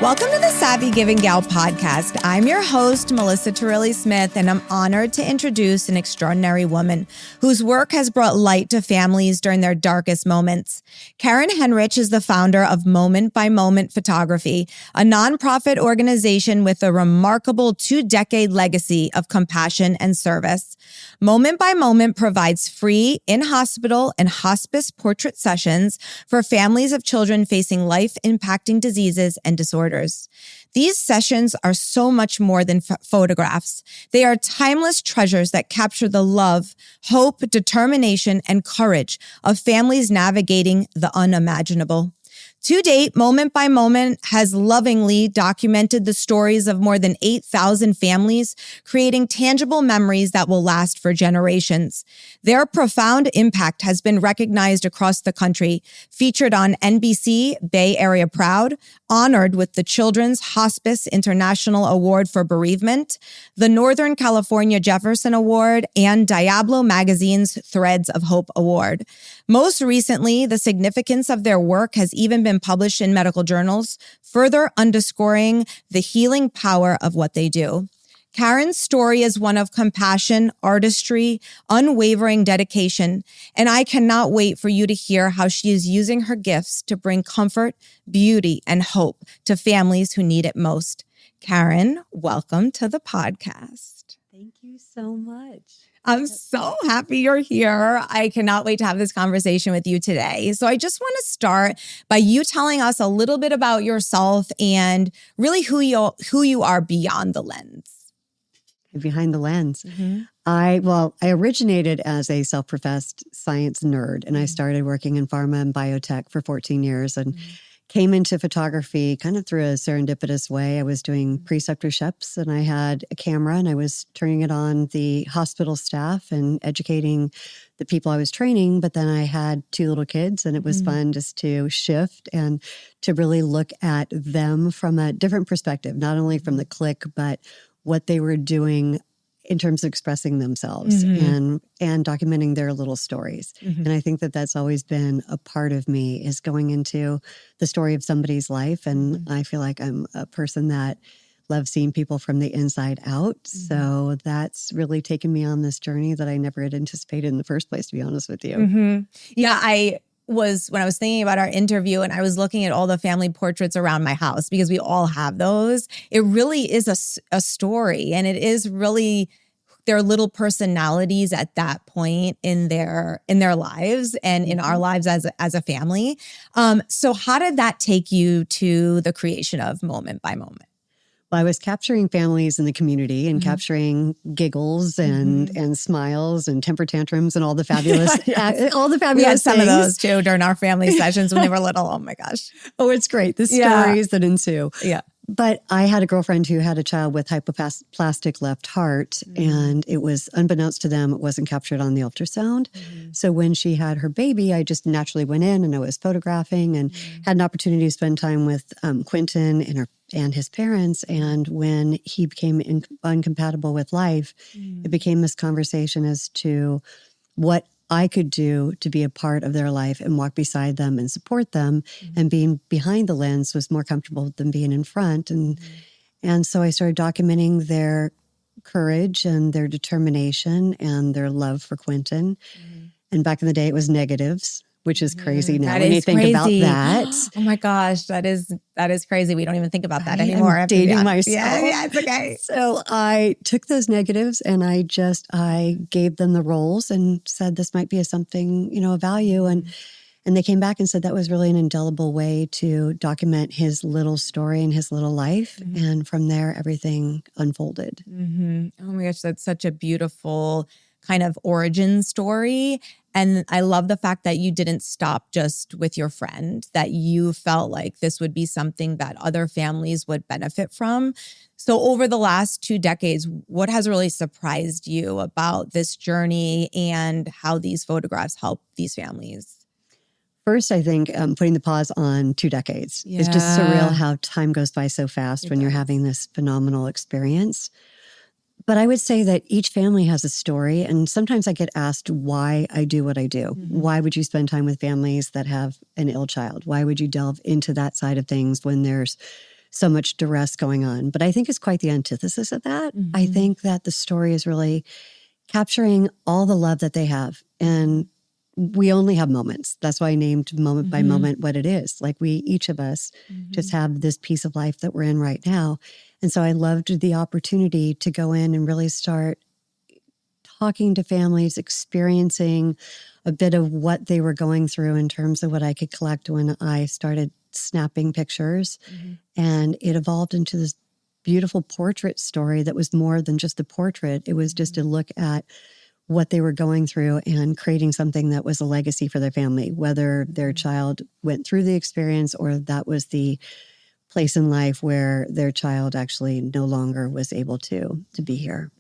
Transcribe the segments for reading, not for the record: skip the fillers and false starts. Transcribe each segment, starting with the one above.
Welcome to the Savvy Giving Gal podcast. I'm your host, Melissa Turilli-Smith, and I'm honored to introduce an extraordinary woman whose work has brought light to families during their darkest moments. Karen Henrich is the founder of Moment by Moment Photography, a nonprofit organization with a remarkable 2-decade legacy of compassion and service. Moment by Moment provides free in-hospital and hospice portrait sessions for families of children facing life-impacting diseases and disorders. These sessions are so much more than photographs. They are timeless treasures that capture the love, hope, determination, and courage of families navigating the unimaginable. To date, Moment by Moment has lovingly documented the stories of more than 8,000 families, creating tangible memories that will last for generations. Their profound impact has been recognized across the country, featured on NBC Bay Area Proud, honored with the Children's Hospice International Award for Bereavement, the Northern California Jefferson Award, and Diablo magazine's Threads of Hope Award. Most recently, the significance of their work has even been published in medical journals, further underscoring the healing power of what they do. Karen's story is one of compassion, artistry, unwavering dedication, and I cannot wait for you to hear how she is using her gifts to bring comfort, beauty, and hope to families who need it most. Karen, welcome to the podcast. Thank you so much. I'm so happy you're here. I cannot wait to have this conversation with you today. So I just want to start by you telling us a little bit about yourself and really who you are beyond the lens. Behind the lens. Mm-hmm. I originated as a self-professed science nerd, and I started working in pharma and biotech for 14 years and came into photography kind of through a serendipitous way. I was doing preceptorships, and I had a camera, and I was turning it on the hospital staff and educating the people I was training. But then I had 2 little kids, and it was fun just to shift and to really look at them from a different perspective, not only from the click, but what they were doing in terms of expressing themselves and documenting their little stories. And I think that that's always been a part of me, is going into the story of somebody's life. And I feel like I'm a person that loves seeing people from the inside out. So that's really taken me on this journey that I never had anticipated in the first place, to be honest with you. Yeah, when I was thinking about our interview and I was looking at all the family portraits around my house, because we all have those, it really is a story, and it is really their little personalities at that point in their lives and in our lives as a family. So how did that take you to the creation of Moment by Moment? Well, I was capturing families in the community and capturing giggles and smiles and temper tantrums and all the fabulous, all the fabulous We had some things. of those too during our family sessions when they were little. Oh my gosh. Oh, it's great. The stories that ensue. Yeah. But I had a girlfriend who had a child with hypoplastic left heart, and it was unbeknownst to them, it wasn't captured on the ultrasound. So when she had her baby, I just naturally went in and I was photographing and had an opportunity to spend time with Quentin and his parents. And when he became incompatible with life, it became this conversation as to what I could do to be a part of their life and walk beside them and support them. And being behind the lens was more comfortable than being in front. And so I started documenting their courage and their determination and their love for Quentin. And back in the day, it was negatives, which is crazy now when you think about that. Oh my gosh, that is crazy. We don't even think about that anymore. I'm dating myself. Yeah, it's okay. So I took those negatives and I gave them the roles and said this might be something, of value. And they came back and said that was really an indelible way to document his little story and his little life. And from there, everything unfolded. Oh my gosh, that's such a beautiful kind of origin story. And I love the fact that you didn't stop just with your friend, that you felt like this would be something that other families would benefit from. So over the last 2 decades, what has really surprised you about this journey and how these photographs help these families? First, I think putting the pause on 2 decades. It's just surreal how time goes by so fast when you're having this phenomenal experience. But I would say that each family has a story. And sometimes I get asked why I do what I do. Why would you spend time with families that have an ill child? Why would you delve into that side of things when there's so much duress going on. But I think it's quite the antithesis of that. I think that the story is really capturing all the love that they have. And we only have moments. That's why I named moment by moment what it is. Like each of us just have this piece of life that we're in right now. And so I loved the opportunity to go in and really start talking to families, experiencing a bit of what they were going through in terms of what I could collect when I started snapping pictures. And it evolved into this beautiful portrait story that was more than just a portrait. It was just a look at what they were going through and creating something that was a legacy for their family, whether their child went through the experience or that was the place in life where their child actually no longer was able to be here.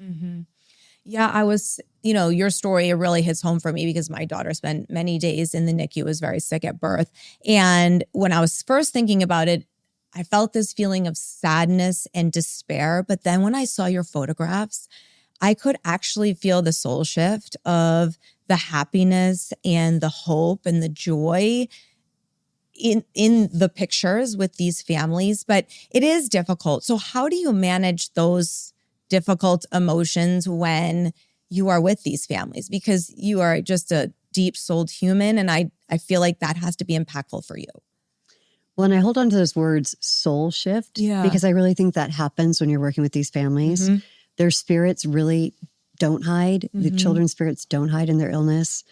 Yeah, I was, your story really hits home for me because my daughter spent many days in the NICU, was very sick at birth. And when I was first thinking about it, I felt this feeling of sadness and despair. But then when I saw your photographs, I could actually feel the soul shift of the happiness and the hope and the joy in the pictures with these families. But it is difficult. So how do you manage those difficult emotions when you are with these families? Because you are just a deep-souled human, and I feel like that has to be impactful for you. Well, and I hold on to those words, soul shift, because I really think that happens when you're working with these families. Their spirits really don't hide. The children's spirits don't hide in their illness.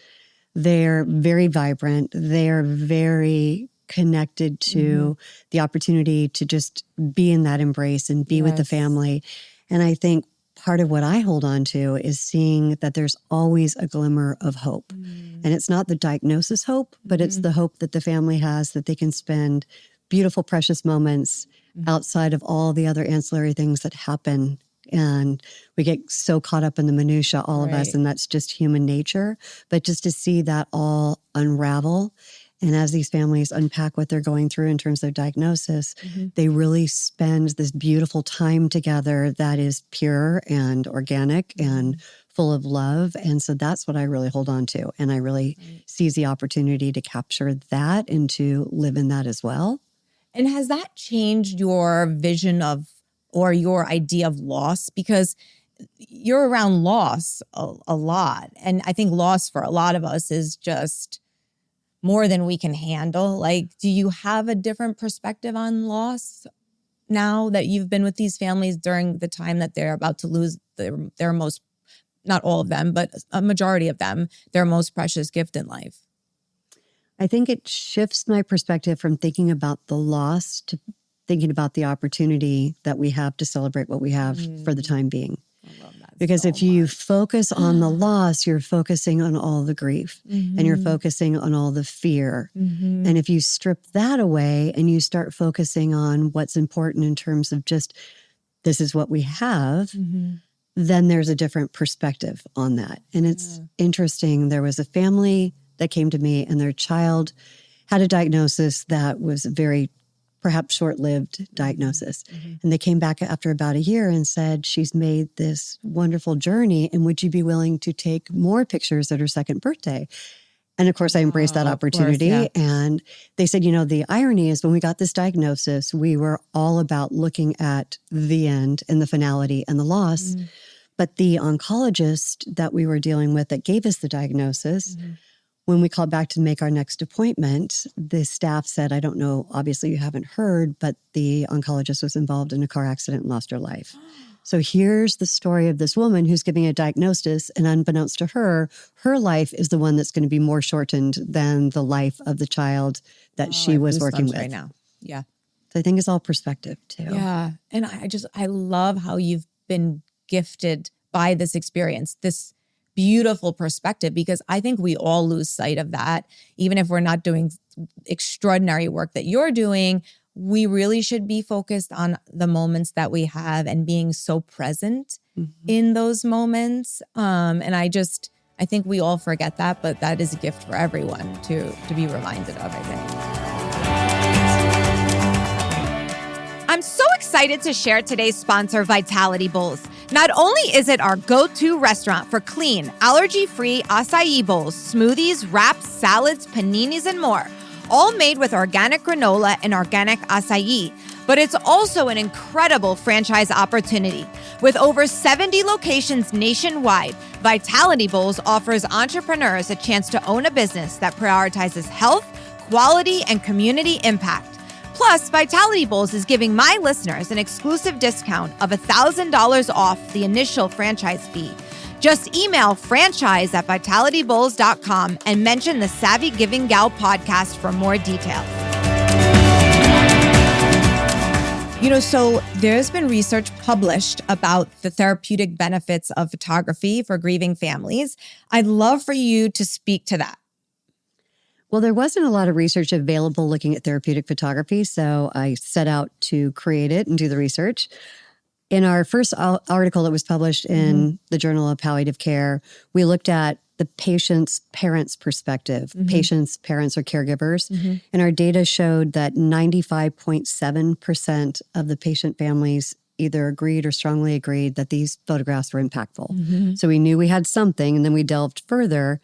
They're very vibrant. They're very connected to the opportunity to just be in that embrace and be with the family. And I think part of what I hold on to is seeing that there's always a glimmer of hope. And it's not the diagnosis hope, but it's the hope that the family has that they can spend beautiful, precious moments outside of all the other ancillary things that happen. And we get so caught up in the minutia, all of us, and that's just human nature. But just to see that all unravel, and as these families unpack what they're going through in terms of their diagnosis, they really spend this beautiful time together that is pure and organic and full of love. And so that's what I really hold on to. And I really seize the opportunity to capture that and to live in that as well. And has that changed your vision of, or your idea of loss? Because you're around loss a lot. And I think loss for a lot of us is just more than we can handle. Like, do you have a different perspective on loss now that you've been with these families during the time that they're about to lose their most, not all of them, but a majority of them, their most precious gift in life? I think it shifts my perspective from thinking about the loss to thinking about the opportunity that we have to celebrate what we have for the time being. I love that. Because so if you much. focus on the loss, you're focusing on all the grief and you're focusing on all the fear. And if you strip that away and you start focusing on what's important in terms of just, this is what we have, then there's a different perspective on that. And it's interesting. There was a family that came to me and their child had a diagnosis that was very perhaps short-lived diagnosis. And they came back after about a year and said, she's made this wonderful journey, and would you be willing to take more pictures at her second birthday? And of course, I embraced that opportunity. And they said, the irony is when we got this diagnosis, we were all about looking at the end and the finality and the loss. But the oncologist that we were dealing with that gave us the diagnosis, when we called back to make our next appointment, the staff said, I don't know, obviously you haven't heard, but the oncologist was involved in a car accident and lost her life. So here's the story of this woman who's giving a diagnosis, and unbeknownst to her, her life is the one that's going to be more shortened than the life of the child that she was working with. Right now. Yeah. So I think it's all perspective too. Yeah. And I love how you've been gifted by this experience, this beautiful perspective, because I think we all lose sight of that. Even if we're not doing extraordinary work that you're doing, we really should be focused on the moments that we have and being so present in those moments. And I think we all forget that, but that is a gift for everyone to be reminded of, I think. I'm so excited to share today's sponsor, Vitality Bowls. Not only is it our go-to restaurant for clean, allergy-free acai bowls, smoothies, wraps, salads, paninis, and more, all made with organic granola and organic acai, But it's also an incredible franchise opportunity. With over 70 locations nationwide, Vitality Bowls offers entrepreneurs a chance to own a business that prioritizes health, quality, and community impact. Plus, Vitality Bowls is giving my listeners an exclusive discount of $1,000 off the initial franchise fee. Just email franchise@vitalitybowls.com and mention the Savvy Giving Gal podcast for more details. So there's been research published about the therapeutic benefits of photography for grieving families. I'd love for you to speak to that. Well, there wasn't a lot of research available looking at therapeutic photography, so I set out to create it and do the research. In our first article that was published in the Journal of Palliative Care, we looked at the patient's parents' perspective, patients, parents, or caregivers. And our data showed that 95.7% of the patient families either agreed or strongly agreed that these photographs were impactful. So we knew we had something, and then we delved further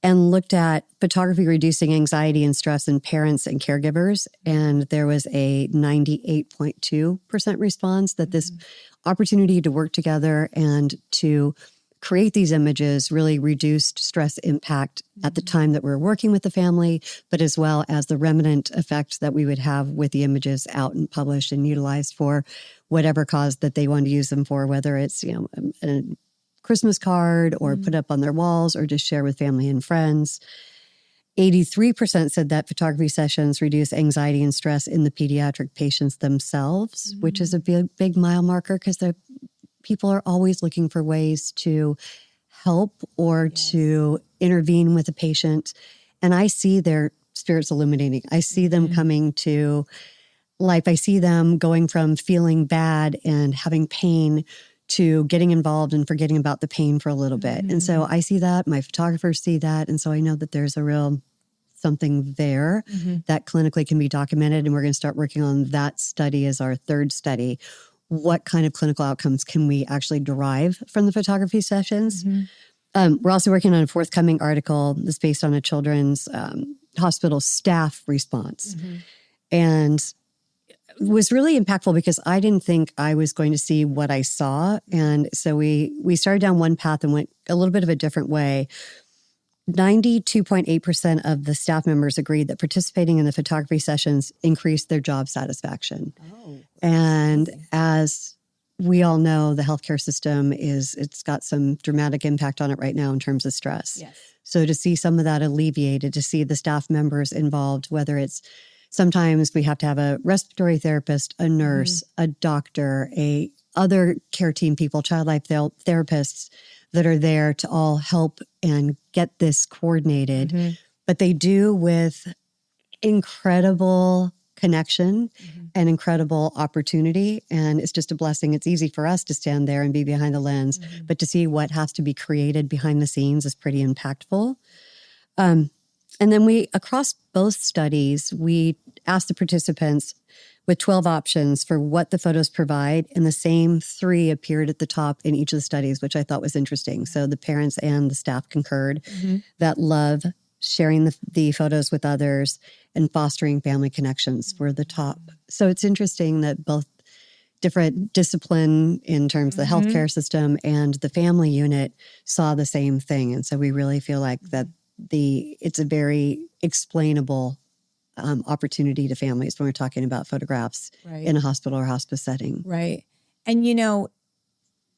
and looked at photography reducing anxiety and stress in parents and caregivers. And there was a 98.2% response that this opportunity to work together and to create these images really reduced stress impact at the time that we were working with the family, but as well as the remnant effect that we would have with the images out and published and utilized for whatever cause that they wanted to use them for, whether it's, a Christmas card or put up on their walls or just share with family and friends. 83% said that photography sessions reduce anxiety and stress in the pediatric patients themselves, which is a big mile marker because the people are always looking for ways to help or to intervene with a patient. And I see their spirits illuminating. I see them coming to life. I see them going from feeling bad and having pain to getting involved and forgetting about the pain for a little bit. And so I see that, my photographers see that. And so I know that there's a real something there that clinically can be documented. And we're going to start working on that study as our third study. What kind of clinical outcomes can we actually derive from the photography sessions? We're also working on a forthcoming article that's based on a children's hospital staff response. And it was really impactful because I didn't think I was going to see what I saw. And so we started down one path and went a little bit of a different way. 92.8% of the staff members agreed that participating in the photography sessions increased their job satisfaction. And as we all know, the healthcare system it's got some dramatic impact on it right now in terms of stress. So to see some of that alleviated, to see the staff members involved, whether it's sometimes we have to have a respiratory therapist, a nurse, a doctor, other care team people, child life therapists that are there to all help and get this coordinated. But they do with incredible connection and incredible opportunity. And it's just a blessing. It's easy for us to stand there and be behind the lens, but to see what has to be created behind the scenes is pretty impactful. And then across both studies, we asked the participants with 12 options for what the photos provide, and the same 3 appeared at the top in each of the studies, which I thought was interesting. So the parents and the staff concurred that love, sharing the photos with others, and fostering family connections were the top. So it's interesting that both different discipline in terms of the healthcare system and the family unit saw the same thing. And so we really feel like that it's a very explainable opportunity to families when we're talking about photographs in a hospital or hospice setting. Right. And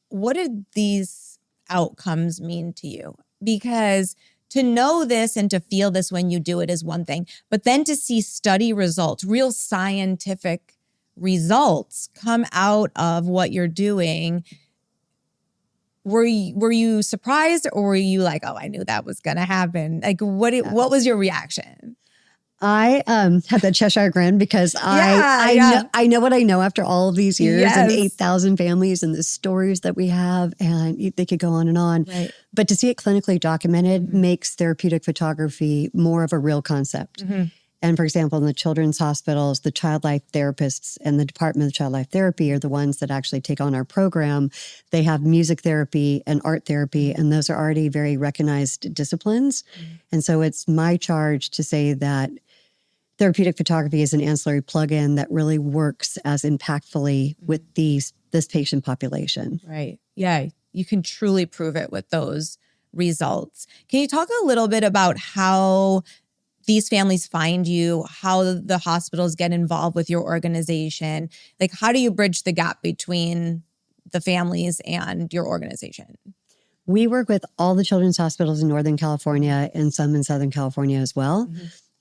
what did these outcomes mean to you? Because to know this and to feel this when you do it is one thing, but then to see study results, real scientific results come out of what you're doing, were you surprised, or were you like, oh, I knew that was going to happen? Like, what was your reaction? I have that Cheshire grin because I know what I know after all of these years and 8,000 families and the stories that we have, and they could go on and on. Right. But to see it clinically documented makes therapeutic photography more of a real concept. And for example, in the children's hospitals, the child life therapists and the Department of Child Life Therapy are the ones that actually take on our program. They have music therapy and art therapy, and those are already very recognized disciplines. And so it's my charge to say that Therapeutic photography is an ancillary plugin that really works as impactfully with this patient population. Right. Yeah. You can truly prove it with those results. Can you talk a little bit about how these families find you, how the hospitals get involved with your organization? Like, how do you bridge the gap between the families and your organization? We work with all the children's hospitals in Northern California and some in Southern California as well.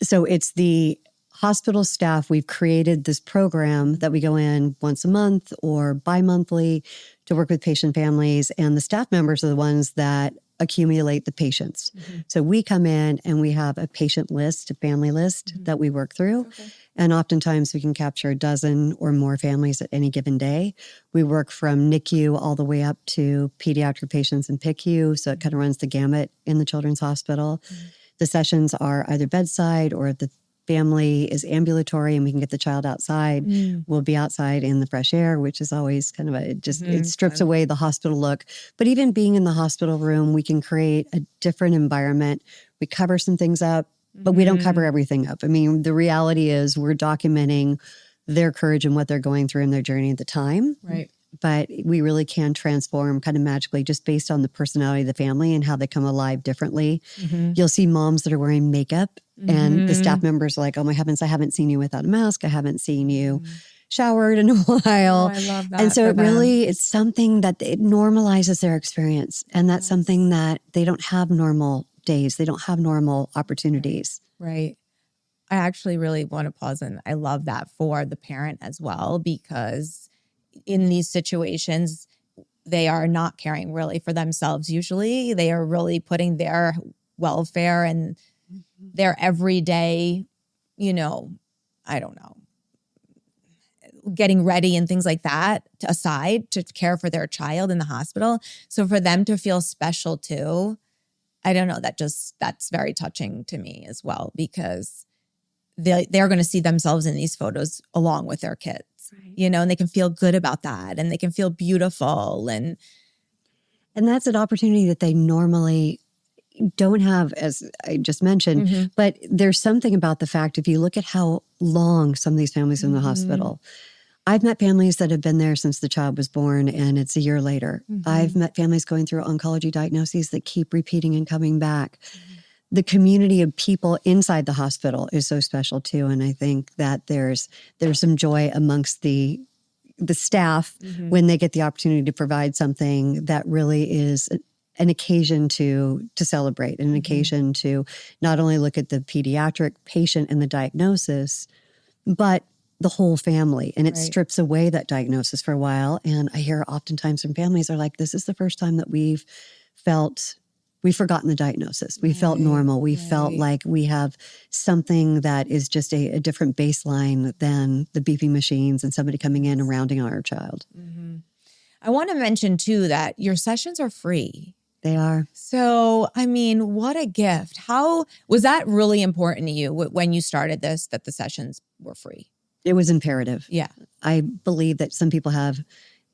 So it's the hospital staff. We've created this program that we go in once a month or bi-monthly to work with patient families. And the staff members are the ones that accumulate the patients. So we come in and we have a patient list, a family list that we work through. And oftentimes we can capture a dozen or more families at any given day. We work from NICU all the way up to pediatric patients in PICU. So it kind of runs the gamut in the children's hospital. The sessions are either bedside, or if the family is ambulatory and we can get the child outside, we'll be outside in the fresh air, which is always kind of it strips away the hospital look. But even being in the hospital room, we can create a different environment. We cover some things up, but we don't cover everything up. I mean, the reality is we're documenting their courage and what they're going through in their journey at the time. Right. But we really can transform kind of magically just based on the personality of the family and how they come alive differently. You'll see moms that are wearing makeup and the staff members are like, oh my heavens, I haven't seen you without a mask. I haven't seen you showered in a while. I love that. And so it's something that it normalizes their experience. And that's something that they don't have normal days. They don't have normal opportunities. Right. I actually really want to pause, and I love that for the parent as well, because in these situations, they are not caring really for themselves. Usually they are really putting their welfare and their everyday, I don't know, getting ready and things like that aside to care for their child in the hospital. So for them to feel special too, I don't know, that's very touching to me as well, because they're going to see themselves in these photos along with their kids. Right. And they can feel good about that, and they can feel beautiful. And that's an opportunity that they normally don't have, as I just mentioned. But there's something about the fact, if you look at how long some of these families are in the hospital, I've met families that have been there since the child was born and it's a year later. I've met families going through oncology diagnoses that keep repeating and coming back. The community of people inside the hospital is so special too. And I think that there's some joy amongst the staff when they get the opportunity to provide something that really is an occasion to celebrate, an occasion to not only look at the pediatric patient and the diagnosis, but the whole family. And it strips away that diagnosis for a while. And I hear oftentimes from families are like, this is the first time that we've forgotten the diagnosis. We felt normal. We felt like we have something that is just a different baseline than the beeping machines and somebody coming in and rounding on our child. I want to mention too that your sessions are free. They are. So, I mean, what a gift. How was that really important to you when you started this, that the sessions were free? It was imperative. Yeah. I believe that some people have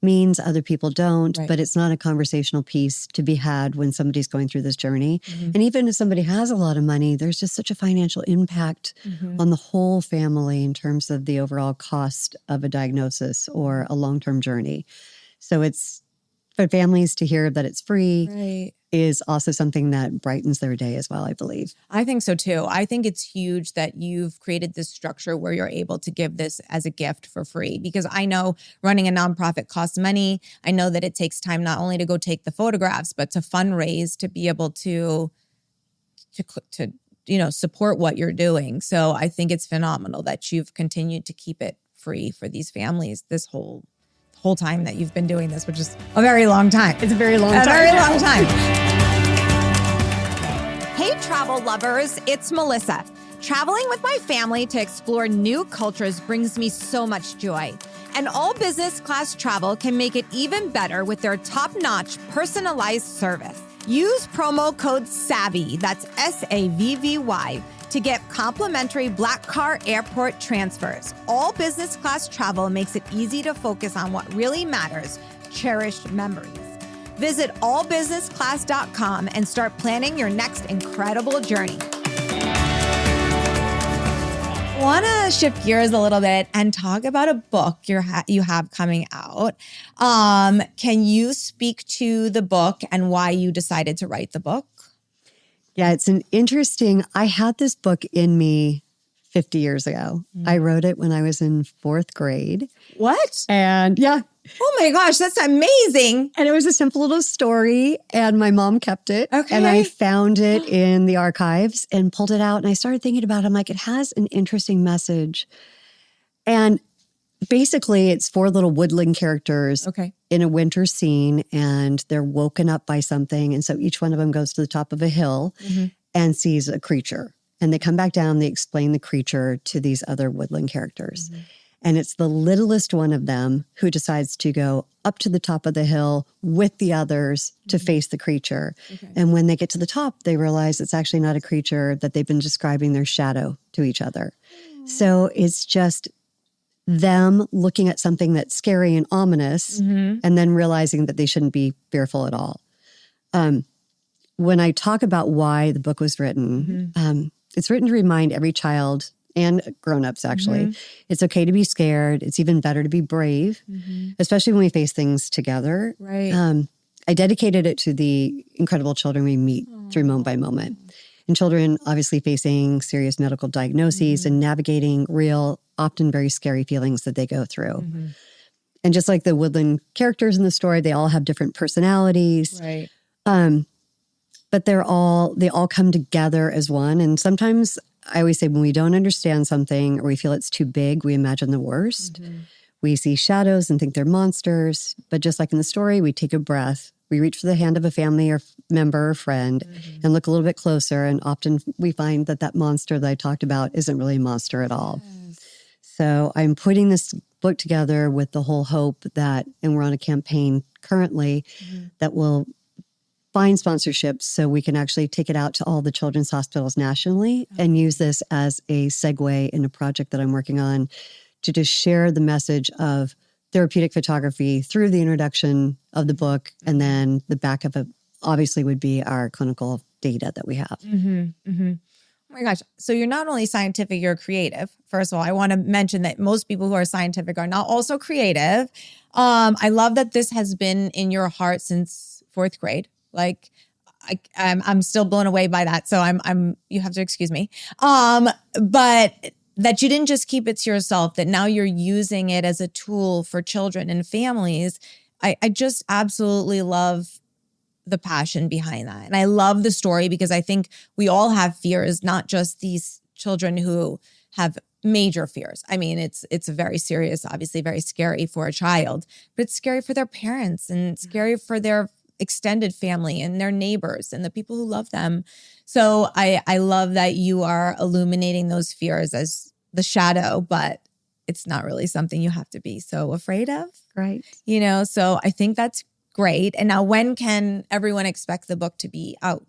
means, other people don't, but it's not a conversational piece to be had when somebody's going through this journey. And even if somebody has a lot of money, there's just such a financial impact on the whole family in terms of the overall cost of a diagnosis or a long-term journey. So it's for families to hear that it's free is also something that brightens their day as well, I believe. I think so too. I think it's huge that you've created this structure where you're able to give this as a gift for free, because I know running a nonprofit costs money. I know that it takes time not only to go take the photographs, but to fundraise, to be able to support what you're doing. So I think it's phenomenal that you've continued to keep it free for these families this whole time that you've been doing this, which is a very long time. It's a very long time. A very long time. Hey, travel lovers, it's Melissa. Traveling with my family to explore new cultures brings me so much joy. And all business class travel can make it even better with their top-notch personalized service. Use promo code SAVVY, that's SAVVY, to get complimentary Black Car Airport transfers. All business class travel makes it easy to focus on what really matters, cherished memories. Visit allbusinessclass.com and start planning your next incredible journey. want to shift gears a little bit and talk about a book you have coming out. Can you speak to the book and why you decided to write the book? Yeah, it's an interesting, I had this book in me 50 years ago. I wrote it when I was in 4th grade. What? And yeah. Oh my gosh, that's amazing. And it was a simple little story, and my mom kept it. Okay. And I found it in the archives and pulled it out. And I started thinking about it. I'm like, it has an interesting message. And basically, it's 4 little woodland characters in a winter scene, and they're woken up by something. And so each one of them goes to the top of a hill and sees a creature. And they come back down, they explain the creature to these other woodland characters. And it's the littlest one of them who decides to go up to the top of the hill with the others to face the creature. And when they get to the top, they realize it's actually not a creature, that they've been describing their shadow to each other. So it's just them looking at something that's scary and ominous and then realizing that they shouldn't be fearful at all. When I talk about why the book was written, it's written to remind every child and grown-ups, actually, it's okay to be scared. It's even better to be brave, especially when we face things together. I dedicated it to the incredible children we meet through moment by moment. And children obviously facing serious medical diagnoses and navigating real, often very scary feelings that they go through. And just like the woodland characters in the story, they all have different personalities. But they all come together as one. And sometimes I always say when we don't understand something or we feel it's too big, we imagine the worst. We see shadows and think they're monsters. But just like in the story, we take a breath. We reach for the hand of a family or member or friend and look a little bit closer. And often we find that that monster that I talked about isn't really a monster at all. So I'm putting this book together with the whole hope that, and we're on a campaign currently that will find sponsorships so we can actually take it out to all the children's hospitals nationally and use this as a segue in a project that I'm working on to just share the message of therapeutic photography through the introduction of the book. And then the back of it obviously would be our clinical data that we have. Oh my gosh. So you're not only scientific, you're creative. First of all, I want to mention that most people who are scientific are not also creative. I love that this has been in your heart since 4th grade. Like, I'm still blown away by that. So you have to excuse me. But that you didn't just keep it to yourself, that now you're using it as a tool for children and families. I just absolutely love the passion behind that. And I love the story because I think we all have fears, not just these children who have major fears. I mean, it's very serious, obviously very scary for a child, but it's scary for their parents and scary for their extended family and their neighbors and the people who love them. So I love that you are illuminating those fears as the shadow, but it's not really something you have to be so afraid of. Right. You know, so I think that's great. And now when can everyone expect the book to be out?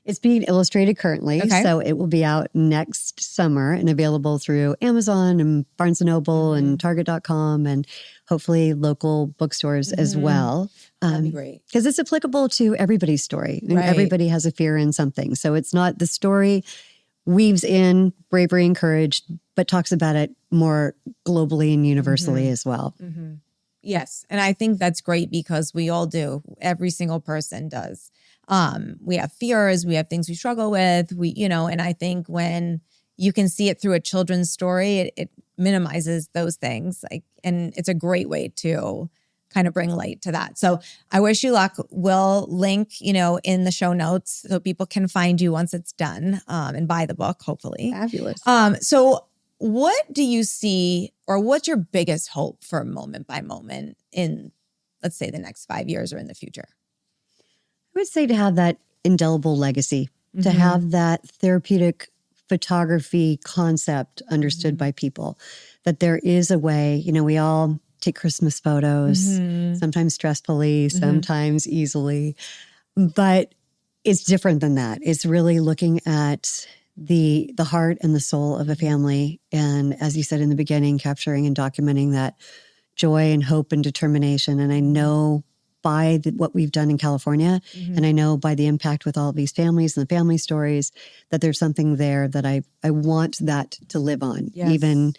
It's being illustrated currently, so it will be out next summer and available through Amazon and Barnes & Noble and Target.com and hopefully local bookstores as well. That'd be great. Because it's applicable to everybody's story. And everybody has a fear in something. So it's not, the story weaves in bravery and courage, but talks about it more globally and universally as well. Yes. And I think that's great because we all do. Every single person does. We have fears, we have things we struggle with, and I think when you can see it through a children's story, it minimizes those things. And it's a great way to kind of bring light to that. So I wish you luck. We'll link, in the show notes so people can find you once it's done and buy the book, hopefully. Fabulous. So what do you see, or what's your biggest hope for moment by moment in, let's say, the next 5 years or in the future? I would say to have that indelible legacy, to have that therapeutic photography concept understood by people, that there is a way, we all take Christmas photos, sometimes stressfully, sometimes easily, but it's different than that. It's really looking at the heart and the soul of a family. And as you said in the beginning, capturing and documenting that joy and hope and determination. And I know by what we've done in California. And I know by the impact with all of these families and the family stories that there's something there that I want that to live on, even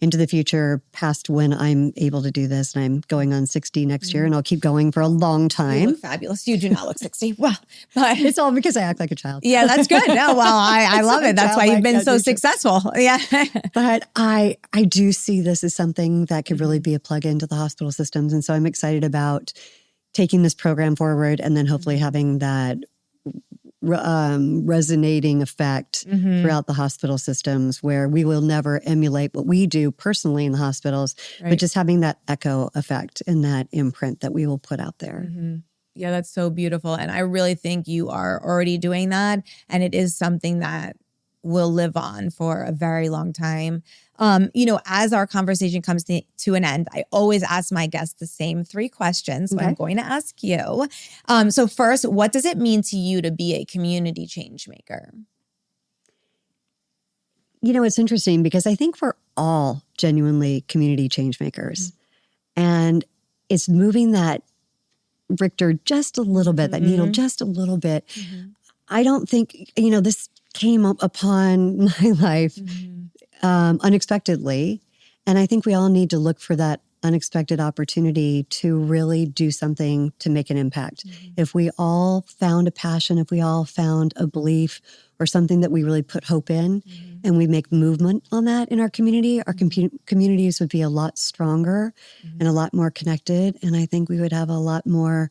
into the future, past when I'm able to do this. And I'm going on 60 next year, and I'll keep going for a long time. You look fabulous. You do not look 60. Well, but it's all because I act like a child. Yeah, that's good. No, well, I love it. That's why you've been so successful. Yeah. But I do see this as something that could really be a plug into the hospital systems. And so I'm excited about taking this program forward and then hopefully having that resonating effect throughout the hospital systems, where we will never emulate what we do personally in the hospitals, but just having that echo effect and that imprint that we will put out there. Yeah, that's so beautiful. And I really think you are already doing that. And it is something that will live on for a very long time. As our conversation comes to an end, I always ask my guests the same 3 questions. So I'm going to ask you. So first, what does it mean to you to be a community change maker? It's interesting because I think we're all genuinely community change makers. And it's moving that Richter just a little bit, that needle just a little bit. I don't think, this came up upon my life unexpectedly. And I think we all need to look for that unexpected opportunity to really do something to make an impact. If we all found a passion, if we all found a belief or something that we really put hope in, and we make movement on that in our community, our communities would be a lot stronger and a lot more connected. And I think we would have a lot more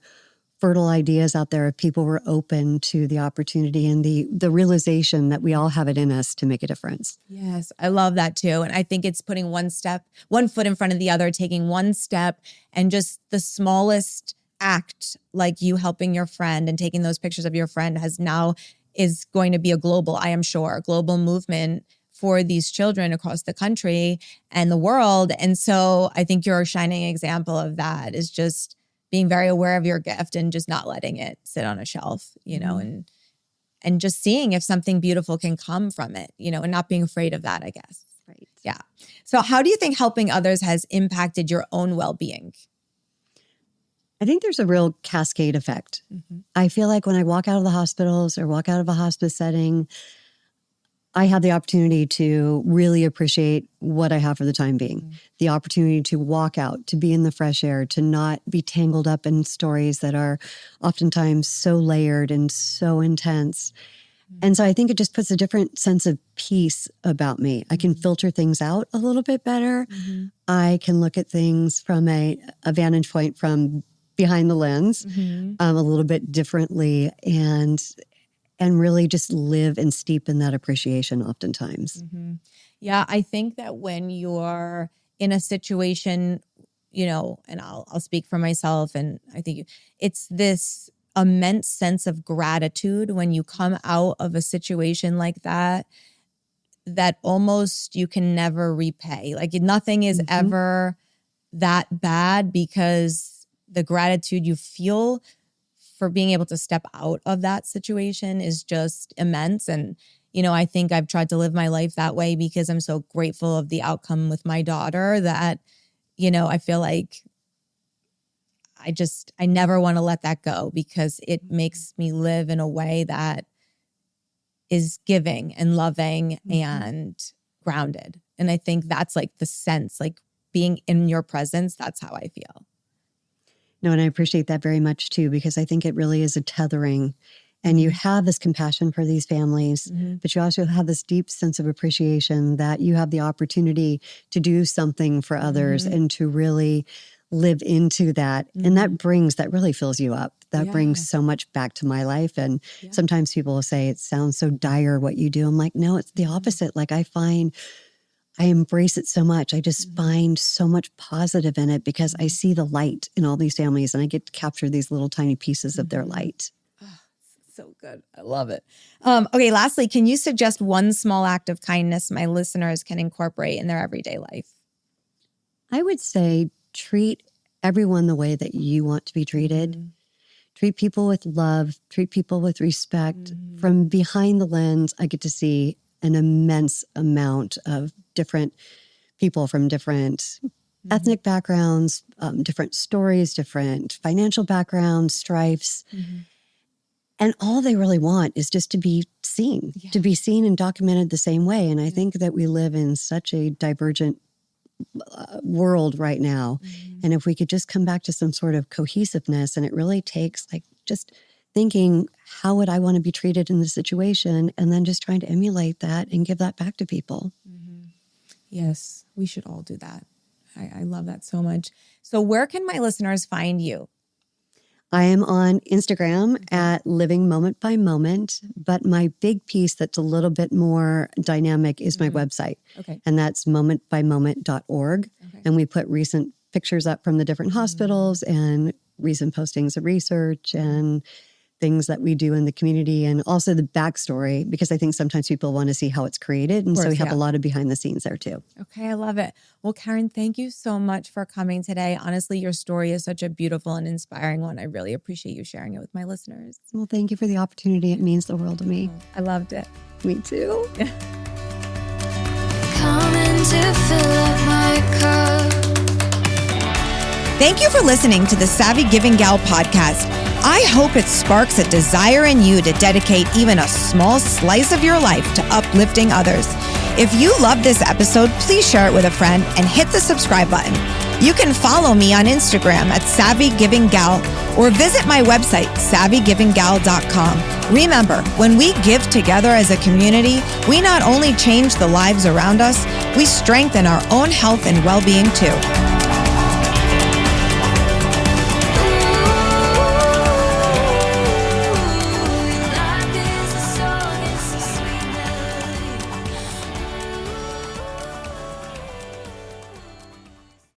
fertile ideas out there if people were open to the opportunity and the realization that we all have it in us to make a difference. Yes, I love that too. And I think it's putting one foot in front of the other, taking one step, and just the smallest act, like you helping your friend and taking those pictures of your friend, is going to be a global movement for these children across the country and the world. And so I think you're a shining example of that, is just being very aware of your gift and just not letting it sit on a shelf, and just seeing if something beautiful can come from it, and not being afraid of that, I guess. Right. Yeah. So how do you think helping others has impacted your own well-being? I think there's a real cascade effect. I feel like when I walk out of the hospitals or walk out of a hospice setting, I have the opportunity to really appreciate what I have for the time being. The opportunity to walk out, to be in the fresh air, to not be tangled up in stories that are oftentimes so layered and so intense. And so I think it just puts a different sense of peace about me. I can filter things out a little bit better. I can look at things from a vantage point from behind the lens a little bit differently, and really just live and steep in that appreciation oftentimes. Yeah, I think that when you're in a situation, and I'll speak for myself, and I think it's this immense sense of gratitude when you come out of a situation like that almost you can never repay. Like nothing is ever that bad, because the gratitude you feel for being able to step out of that situation is just immense. And, I think I've tried to live my life that way because I'm so grateful of the outcome with my daughter that, I feel like I never want to let that go, because it makes me live in a way that is giving and loving and grounded. And I think that's like the sense, like being in your presence, that's how I feel. No, and I appreciate that very much too, because I think it really is a tethering. And you have this compassion for these families, but you also have this deep sense of appreciation that you have the opportunity to do something for others and to really live into that. And that really fills you up. That brings so much back to my life. And sometimes people will say, it sounds so dire what you do. I'm like, no, it's the opposite. Like I embrace it so much. I just find so much positive in it because I see the light in all these families, and I get to capture these little tiny pieces of their light. Oh, so good. I love it. Okay, lastly, can you suggest one small act of kindness my listeners can incorporate in their everyday life? I would say treat everyone the way that you want to be treated. Treat people with love. Treat people with respect. From behind the lens, I get to see an immense amount of different people from different ethnic backgrounds, different stories, different financial backgrounds, strifes. And all they really want is just to be seen, to be seen and documented the same way. And I think that we live in such a divergent world right now. And if we could just come back to some sort of cohesiveness, and it really takes like just thinking, how would I want to be treated in this situation? And then just trying to emulate that and give that back to people. Yes, we should all do that. I love that so much. So where can my listeners find you? I am on Instagram at Living Moment by Moment, but my big piece that's a little bit more dynamic is my website. And that's momentbymoment.org. And we put recent pictures up from the different hospitals and recent postings of research and things that we do in the community, and also the backstory, because I think sometimes people want to see how it's created. And so we have a lot of behind the scenes there too. Okay, I love it. Well, Karen, thank you so much for coming today. Honestly, your story is such a beautiful and inspiring one. I really appreciate you sharing it with my listeners. Well, thank you for the opportunity. It means the world to me. I loved it. Me too. Coming to fill up my cup. Thank you for listening to the Savvy Giving Gal podcast. I hope it sparks a desire in you to dedicate even a small slice of your life to uplifting others. If you love this episode, please share it with a friend and hit the subscribe button. You can follow me on Instagram at Savvy Giving Gal or visit my website, savvygivinggal.com. Remember, when we give together as a community, we not only change the lives around us, we strengthen our own health and well-being too.